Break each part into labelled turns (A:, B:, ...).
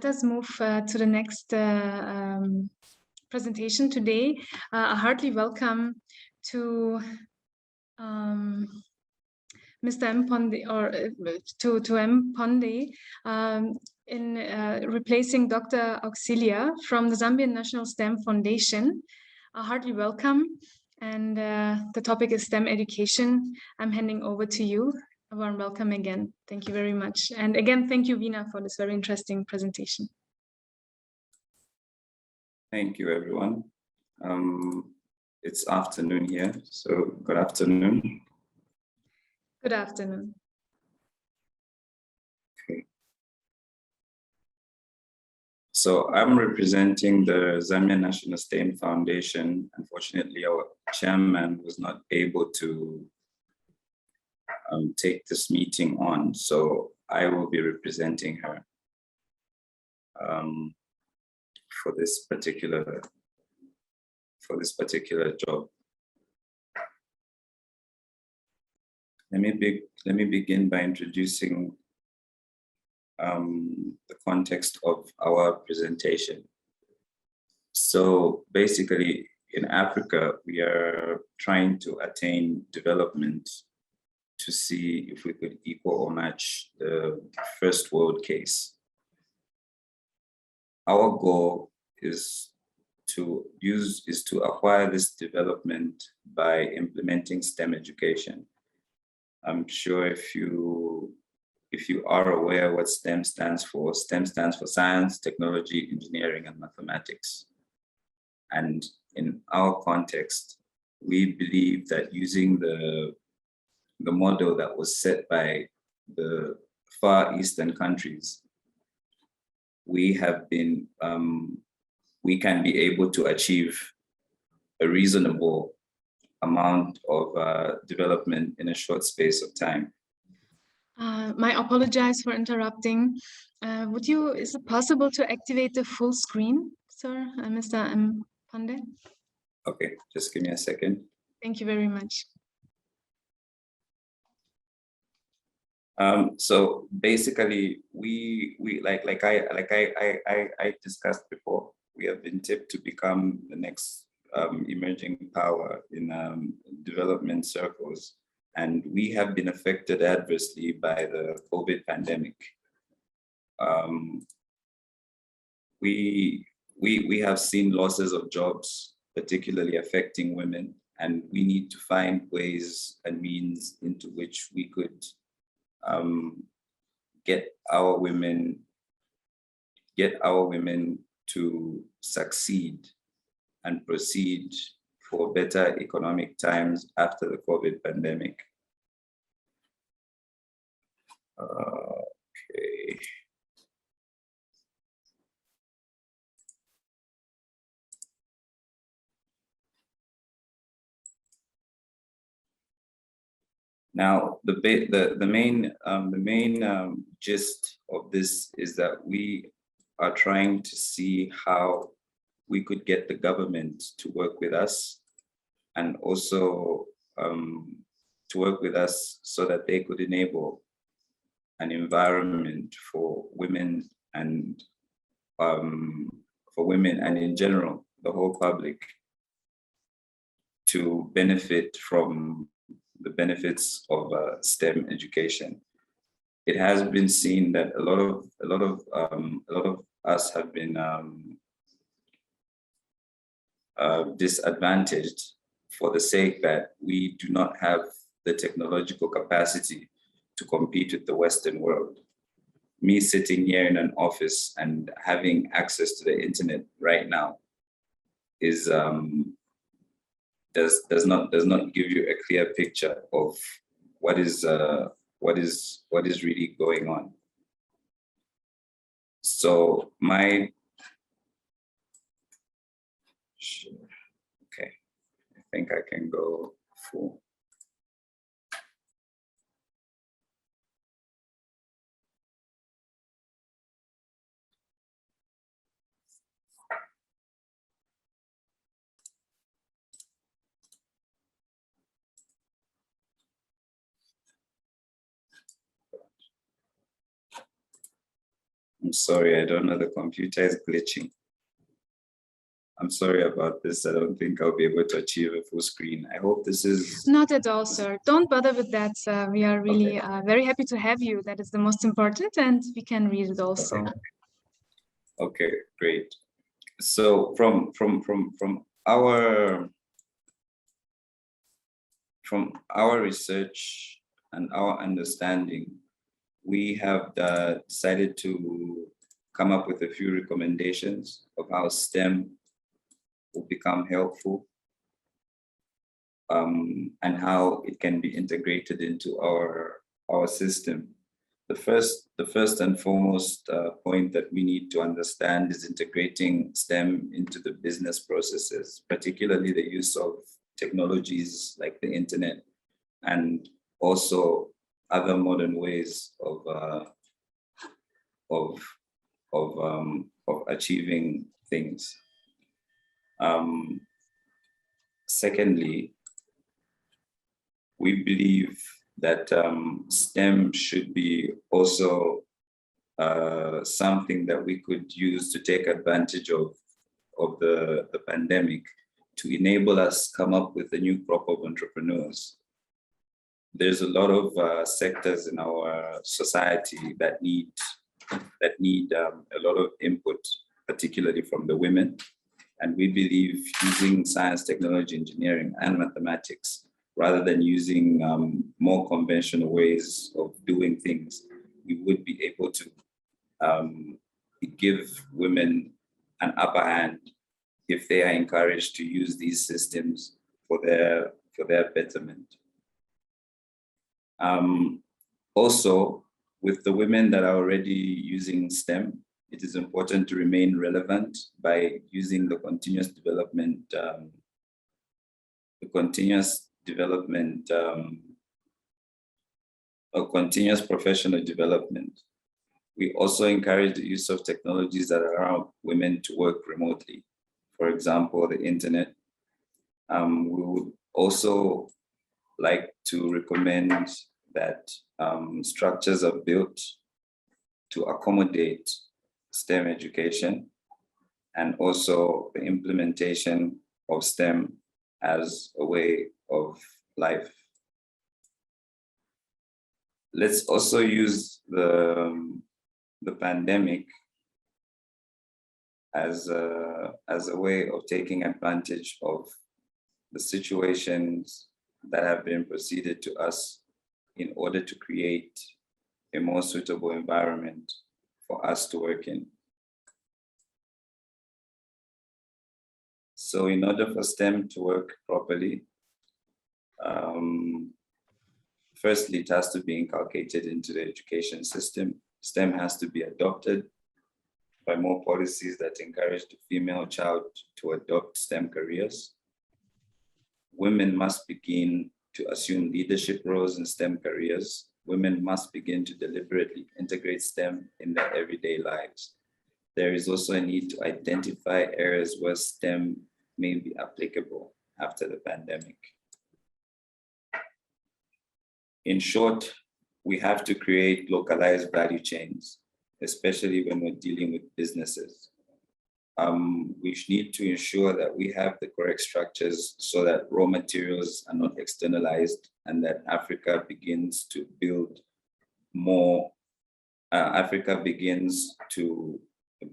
A: let us move to the next presentation today. A heartily welcome to Mr. M. Ponde, or to M. Ponde, in replacing Dr. Auxilia from the Zambian National STEM Foundation. A heartily welcome, and the topic is STEM education. I'm handing over to you. A warm welcome again. Thank you very much. And again, thank you, Vina, for this very interesting presentation.
B: Thank you, everyone. It's afternoon here, so good afternoon.
A: Good afternoon.
B: Okay. So I'm representing the Zambian National STEM Foundation. Unfortunately, our chairman was not able to take this meeting on, so I will be representing her for this particular job. Let me begin by introducing the context of our presentation. So basically, in Africa, we are trying to attain development to see if we could equal or match the first world case. Our goal is to acquire this development by implementing STEM education. I'm sure if you are aware what STEM stands for, STEM stands for science, technology, engineering, and mathematics. And in our context, we believe that using the model that was set by the Far Eastern countries, we can be able to achieve a reasonable amount of development in a short space of time.
A: I apologize for interrupting. Is it possible to activate the full screen, sir, Mr. M. Ponde?
B: Okay, just give me a second.
A: Thank you very much.
B: So basically, we like I discussed before, we have been tipped to become the next emerging power in development circles, and we have been affected adversely by the COVID pandemic. We have seen losses of jobs, particularly affecting women, and we need to find ways and means into which we could get our women to succeed and proceed for better economic times after the COVID pandemic. Okay. Now, the main gist of this is that we are trying to see how we could get the government to work with us, and also to work with us so that they could enable an environment for women and in general the whole public to benefit from the benefits of STEM education. It has been seen that a lot of us have been disadvantaged for the sake that we do not have the technological capacity to compete with the Western world. Me sitting here in an office and having access to the internet right now is does not give you a clear picture of what is really going on. So okay, I think I can go full. I'm sorry, I don't know, the computer is glitching. I'm sorry about this. I don't think I'll be able to achieve a full screen. I hope this is...
A: Not at all, sir. Don't bother with that. We are really very happy to have you. That is the most important, and we can read it also.
B: Okay, great. So from our research and our understanding, we have decided to come up with a few recommendations of how STEM will become helpful, and how it can be integrated into our system. The first and foremost point that we need to understand is integrating STEM into the business processes, particularly the use of technologies like the internet and also other modern ways of achieving things. Secondly, we believe that STEM should be also something that we could use to take advantage of the pandemic to enable us come up with a new crop of entrepreneurs. There's a lot of sectors in our society that need a lot of input, particularly from the women. And we believe using science, technology, engineering, and mathematics, rather than using more conventional ways of doing things, we would be able to give women an upper hand if they are encouraged to use these systems for their betterment. Also, with the women that are already using STEM, it is important to remain relevant by using the continuous continuous professional development. We also encourage the use of technologies that allow women to work remotely. For example, the internet. We would also like to recommend that structures are built to accommodate STEM education and also the implementation of STEM as a way of life. Let's also use the pandemic as a way of taking advantage of the situations that have been proceeded to us in order to create a more suitable environment for us to work in. So in order for STEM to work properly, firstly, it has to be inculcated into the education system. STEM has to be adopted by more policies that encourage the female child to adopt STEM careers. Women must begin to assume leadership roles in STEM careers. Women must begin to deliberately integrate STEM in their everyday lives. There is also a need to identify areas where STEM may be applicable after the pandemic. In short, we have to create localized value chains, especially when we're dealing with businesses. We need to ensure that we have the correct structures so that raw materials are not externalized and that Africa begins to build more, Africa begins to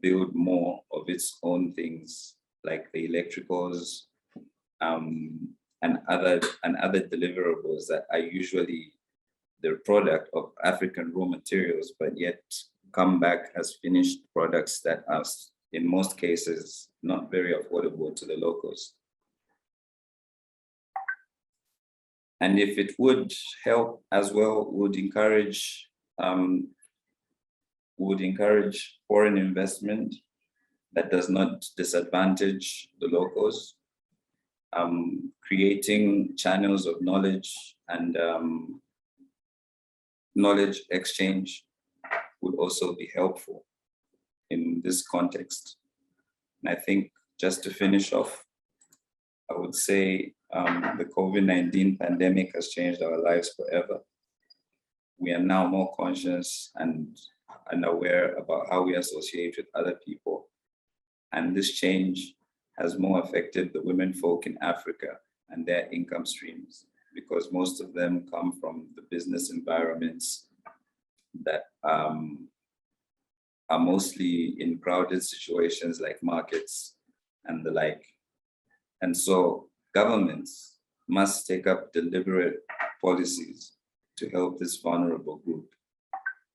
B: build more of its own things like the electricals and other deliverables that are usually the product of African raw materials, but yet come back as finished products that are, in most cases, not very affordable to the locals. And if it would help as well, would encourage foreign investment that does not disadvantage the locals, creating channels of knowledge and knowledge exchange would also be helpful in this context. And I think just to finish off, I would say the COVID-19 pandemic has changed our lives forever. We are now more conscious and unaware about how we associate with other people. And this change has more affected the women folk in Africa and their income streams, because most of them come from the business environments that are mostly in crowded situations like markets and the like. And so governments must take up deliberate policies to help this vulnerable group.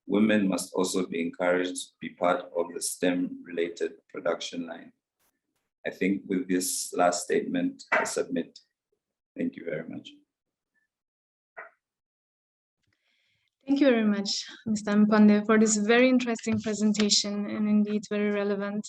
B: Women must also be encouraged to be part of the STEM-related production line. I think with this last statement, I submit. Thank you very much.
A: Thank you very much, Mr. Mpande, for this very interesting presentation and indeed very relevant.